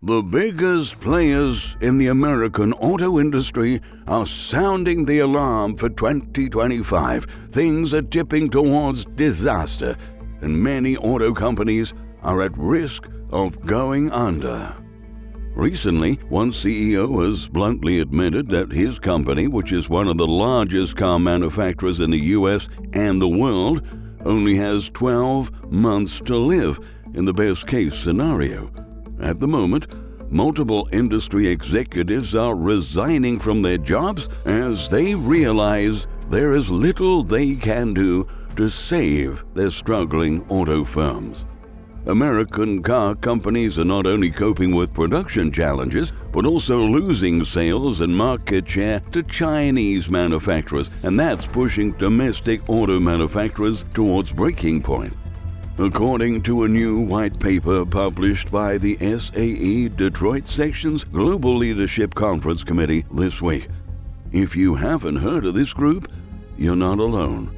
The biggest players in the American auto industry are sounding the alarm for 2025. Things are tipping towards disaster, and many auto companies are at risk of going under. Recently, one CEO has bluntly admitted that his company, which is one of the largest car manufacturers in the US and the world, only has 12 months to live in the best-case scenario. At the moment, multiple industry executives are resigning from their jobs as they realize there is little they can do to save their struggling auto firms. American car companies are not only coping with production challenges, but also losing sales and market share to Chinese manufacturers, and that's pushing domestic auto manufacturers towards breaking point. According to a new white paper published by the SAE Detroit Section's Global Leadership Conference Committee this week. If you haven't heard of this group, you're not alone.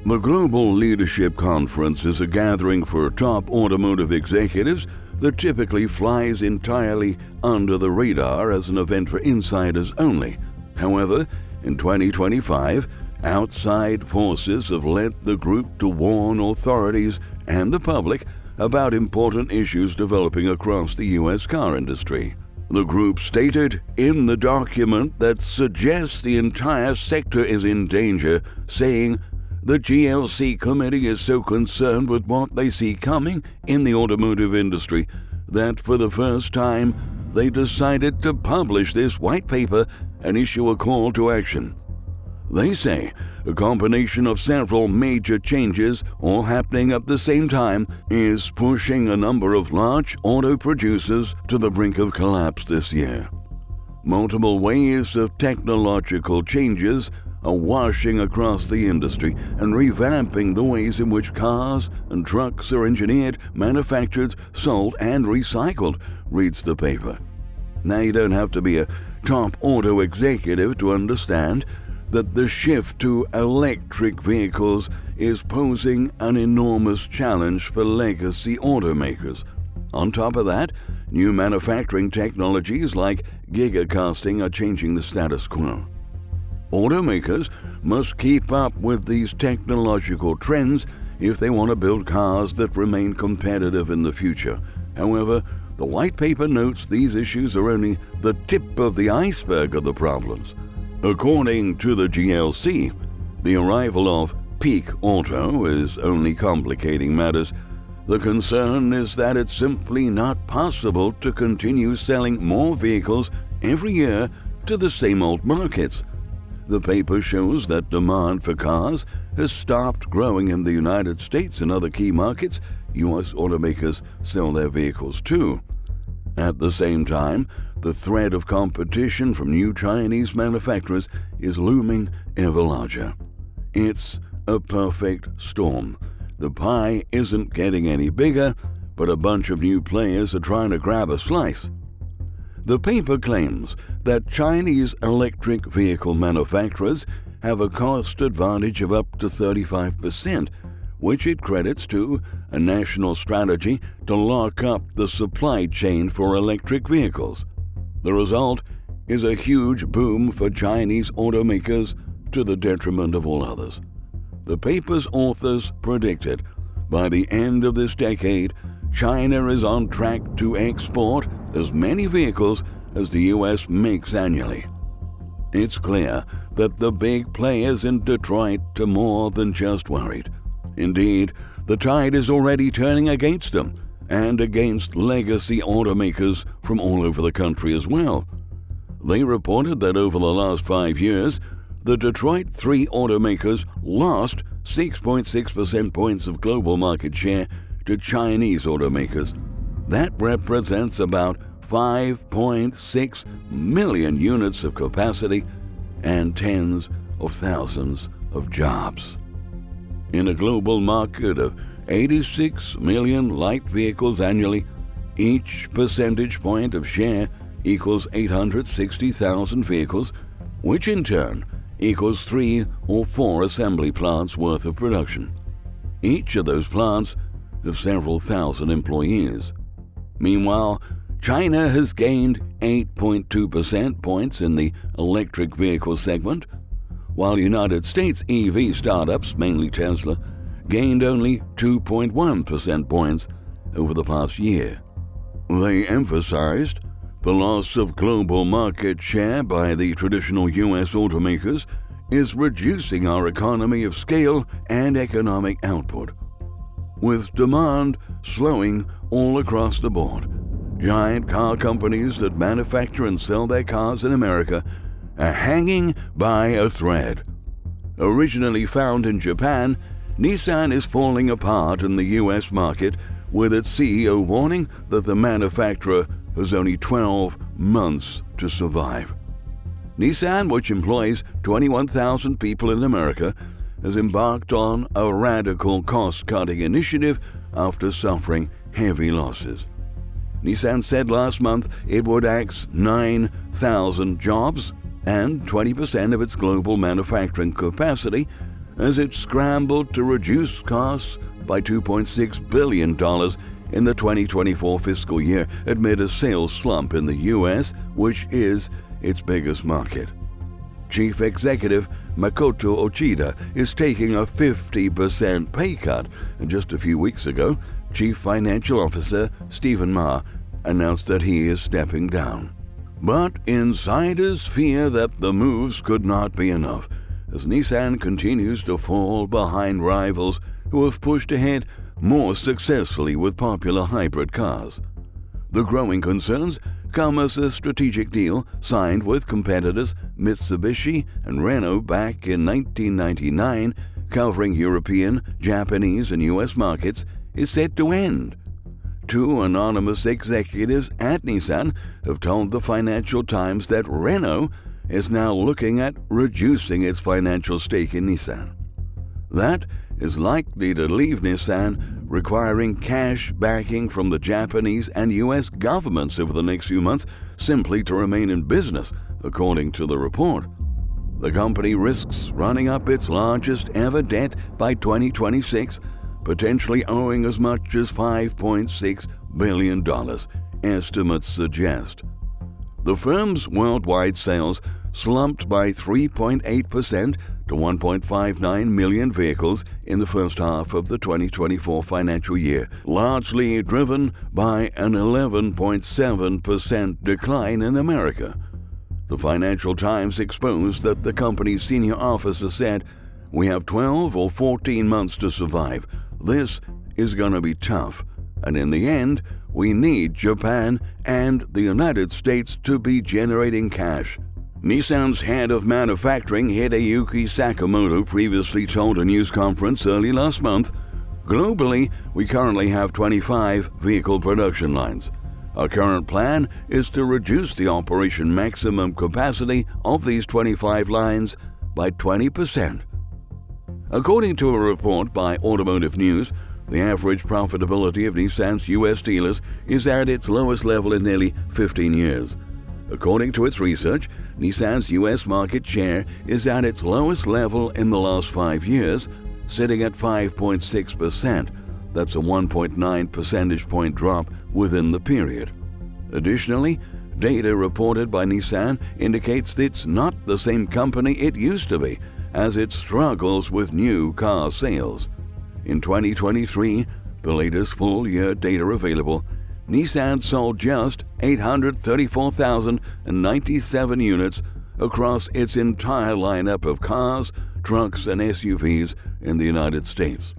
The Global Leadership Conference is a gathering for top automotive executives that typically flies entirely under the radar as an event for insiders only. However, in 2025, outside forces have led the group to warn authorities and the public about important issues developing across the U.S. car industry. The group stated in the document that suggests the entire sector is in danger, saying, "The GLC committee is so concerned with what they see coming in the automotive industry that for the first time they decided to publish this white paper and issue a call to action." They say a combination of several major changes all happening at the same time is pushing a number of large auto producers to the brink of collapse this year. Multiple waves of technological changes are washing across the industry and revamping the ways in which cars and trucks are engineered, manufactured, sold, and recycled, reads the paper. Now, you don't have to be a top auto executive to understand that the shift to electric vehicles is posing an enormous challenge for legacy automakers. On top of that, new manufacturing technologies like gigacasting are changing the status quo. Automakers must keep up with these technological trends if they want to build cars that remain competitive in the future. However, the white paper notes these issues are only the tip of the iceberg of the problems. According to the GLC, the arrival of peak auto is only complicating matters. The concern is that it's simply not possible to continue selling more vehicles every year to the same old markets. The paper shows that demand for cars has stopped growing in the United States and other key markets U.S. automakers sell their vehicles to. At the same time, the threat of competition from new Chinese manufacturers is looming ever larger. It's a perfect storm. The pie isn't getting any bigger, but a bunch of new players are trying to grab a slice. The paper claims that Chinese electric vehicle manufacturers have a cost advantage of up to 35%, which it credits to a national strategy to lock up the supply chain for electric vehicles. The result is a huge boom for Chinese automakers to the detriment of all others. The paper's authors predicted by the end of this decade, China is on track to export as many vehicles as the U.S. makes annually. It's clear that the big players in Detroit are more than just worried. Indeed, the tide is already turning against them and against legacy automakers from all over the country as well. They reported that over the last 5 years, the Detroit 3 automakers lost 6.6% points of global market share to Chinese automakers. That represents about 5.6 million units of capacity and tens of thousands of jobs. In a global market of 86 million light vehicles annually, each percentage point of share equals 860,000 vehicles, which in turn equals 3 or 4 assembly plants worth of production. Each of those plants have several thousand employees. Meanwhile, China has gained 8.2% points in the electric vehicle segment, while United States EV startups, mainly Tesla, gained only 2.1% points over the past year. They emphasized the loss of global market share by the traditional U.S. automakers is reducing our economy of scale and economic output. With demand slowing all across the board, giant car companies that manufacture and sell their cars in America are hanging by a thread. Originally found in Japan, Nissan is falling apart in the U.S. market, with its CEO warning that the manufacturer has only 12 months to survive. Nissan, which employs 21,000 people in America, has embarked on a radical cost-cutting initiative after suffering heavy losses. Nissan said last month it would axe 9,000 jobs and 20% of its global manufacturing capacity as it scrambled to reduce costs by $2.6 billion in the 2024 fiscal year amid a sales slump in the U.S., which is its biggest market. Chief Executive Makoto Uchida is taking a 50% pay cut, and just a few weeks ago, Chief Financial Officer Stephen Ma announced that he is stepping down. But insiders fear that the moves could not be enough, as Nissan continues to fall behind rivals who have pushed ahead more successfully with popular hybrid cars. The growing concerns come as a strategic deal signed with competitors Mitsubishi and Renault back in 1999, covering European, Japanese, and U.S. markets, is set to end. Two anonymous executives at Nissan have told the Financial Times that Renault is now looking at reducing its financial stake in Nissan. That is likely to leave Nissan requiring cash backing from the Japanese and U.S. governments over the next few months simply to remain in business, according to the report. The company risks running up its largest ever debt by 2026, potentially owing as much as $5.6 billion, estimates suggest. The firm's worldwide sales slumped by 3.8% to 1.59 million vehicles in the first half of the 2024 financial year, largely driven by an 11.7% decline in America. The Financial Times exposed that the company's senior officer said, "We have 12 or 14 months to survive. This is going to be tough, and in the end, we need Japan and the United States to be generating cash." Nissan's head of manufacturing, Hideyuki Sakamoto, previously told a news conference early last month, "Globally, we currently have 25 vehicle production lines. Our current plan is to reduce the operation maximum capacity of these 25 lines by 20%. According to a report by Automotive News, the average profitability of Nissan's U.S. dealers is at its lowest level in nearly 15 years. According to its research, Nissan's U.S. market share is at its lowest level in the last 5 years, sitting at 5.6%. That's a 1.9 percentage point drop within the period. Additionally, data reported by Nissan indicates it's not the same company it used to be, as it struggles with new car sales. In 2023, the latest full-year data available, Nissan sold just 834,097 units across its entire lineup of cars, trucks, and SUVs in the United States.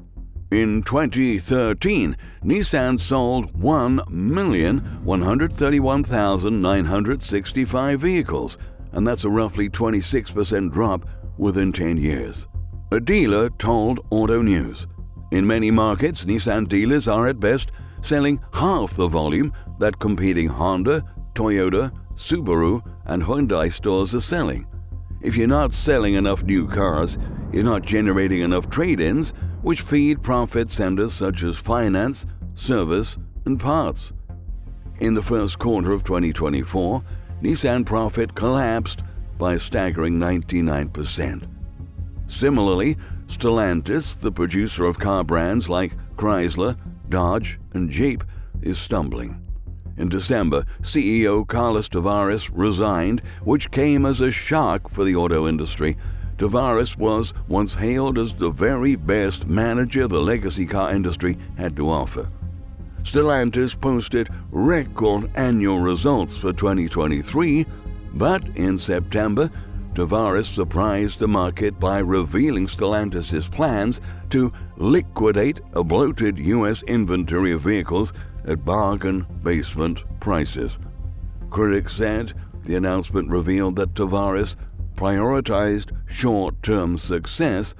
In 2013, Nissan sold 1,131,965 vehicles, and that's a roughly 26% drop within 10 years. A dealer told Auto News, "In many markets, Nissan dealers are at best selling half the volume that competing Honda, Toyota, Subaru, and Hyundai stores are selling. If you're not selling enough new cars, you're not generating enough trade-ins, which feed profit centers such as finance, service, and parts." In the first quarter of 2024, Nissan profit collapsed by a staggering 99%. Similarly, Stellantis, the producer of car brands like Chrysler, Dodge, and Jeep, is stumbling. In December, CEO Carlos Tavares resigned, which came as a shock for the auto industry. Tavares was once hailed as the very best manager the legacy car industry had to offer. Stellantis posted record annual results for 2023, but in September, Tavares surprised the market by revealing Stellantis' plans to liquidate a bloated U.S. inventory of vehicles at bargain basement prices. Critics said the announcement revealed that Tavares prioritized short-term success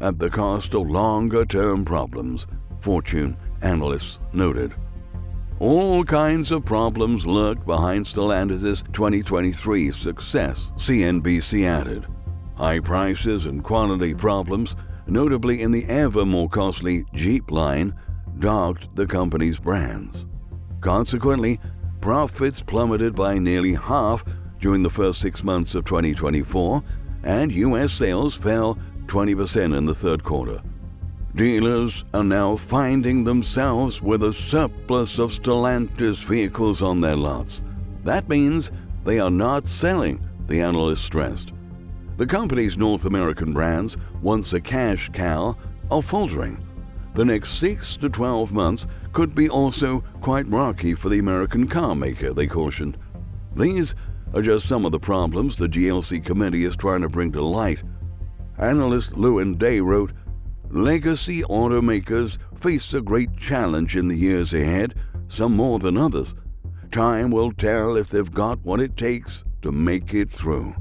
at the cost of longer-term problems, Fortune analysts noted. All kinds of problems lurk behind Stellantis' 2023 success, CNBC added. High prices and quality problems, notably in the ever more costly Jeep line, dogged the company's brands. Consequently, profits plummeted by nearly half during the first 6 months of 2024, and U.S. sales fell 20% in the third quarter. Dealers are now finding themselves with a surplus of Stellantis vehicles on their lots. That means they are not selling, the analyst stressed. The company's North American brands, once a cash cow, are faltering. The next 6 to 12 months could be also quite rocky for the American car maker, they cautioned. These are just some of the problems the GLC committee is trying to bring to light. Analyst Lewin Day wrote, "Legacy automakers face a great challenge in the years ahead, some more than others. Time will tell if they've got what it takes to make it through."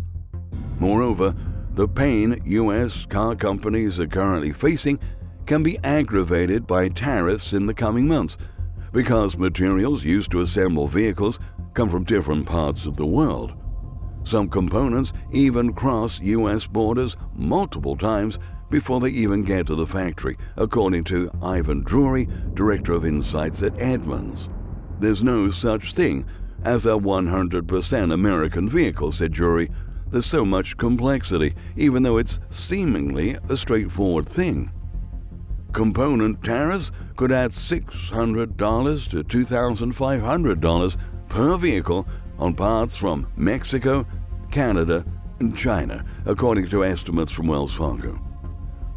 Moreover, the pain U.S. car companies are currently facing can be aggravated by tariffs in the coming months, because materials used to assemble vehicles come from different parts of the world. Some components even cross U.S. borders multiple times before they even get to the factory, according to Ivan Drury, Director of Insights at Edmunds. "There's no such thing as a 100% American vehicle," said Drury. "There's so much complexity, even though it's seemingly a straightforward thing." Component tariffs could add $600 to $2,500 per vehicle on parts from Mexico, Canada, and China, according to estimates from Wells Fargo.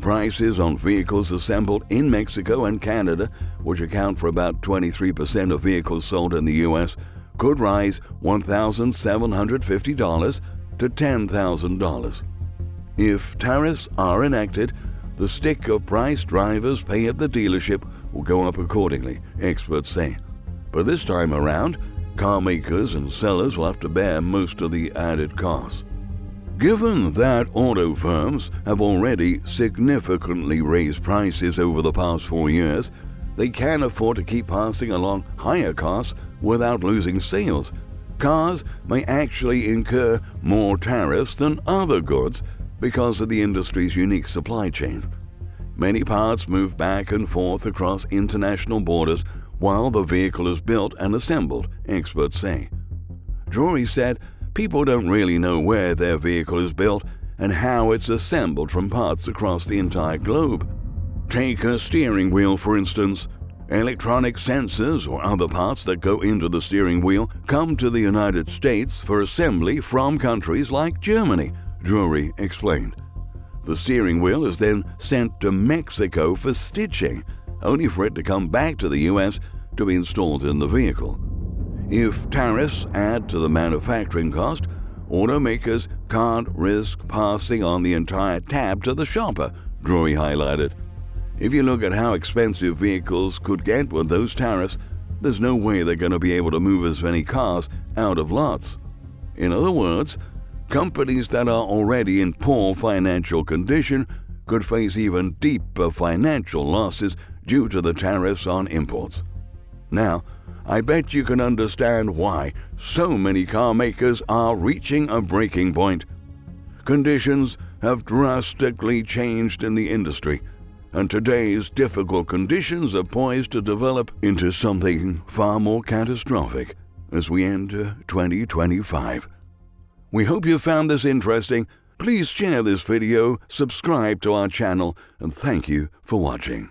Prices on vehicles assembled in Mexico and Canada, which account for about 23% of vehicles sold in the U.S., could rise $1,750 to $10,000. If tariffs are enacted, the stick of price drivers pay at the dealership will go up accordingly, experts say. But this time around, car makers and sellers will have to bear most of the added costs. Given that auto firms have already significantly raised prices over the past 4 years, they can't afford to keep passing along higher costs without losing sales. Cars may actually incur more tariffs than other goods because of the industry's unique supply chain. Many parts move back and forth across international borders while the vehicle is built and assembled, experts say. Drury said people don't really know where their vehicle is built and how it's assembled from parts across the entire globe. Take a steering wheel, for instance. Electronic sensors or other parts that go into the steering wheel come to the United States for assembly from countries like Germany, Drury explained. The steering wheel is then sent to Mexico for stitching, only for it to come back to the U.S. to be installed in the vehicle. If tariffs add to the manufacturing cost, automakers can't risk passing on the entire tab to the shopper, Drury highlighted. If you look at how expensive vehicles could get with those tariffs, there's no way they're going to be able to move as many cars out of lots. In other words, companies that are already in poor financial condition could face even deeper financial losses due to the tariffs on imports. Now, I bet you can understand why so many car makers are reaching a breaking point. Conditions have drastically changed in the industry, and today's difficult conditions are poised to develop into something far more catastrophic as we enter 2025. We hope you found this interesting. Please share this video, subscribe to our channel, and thank you for watching.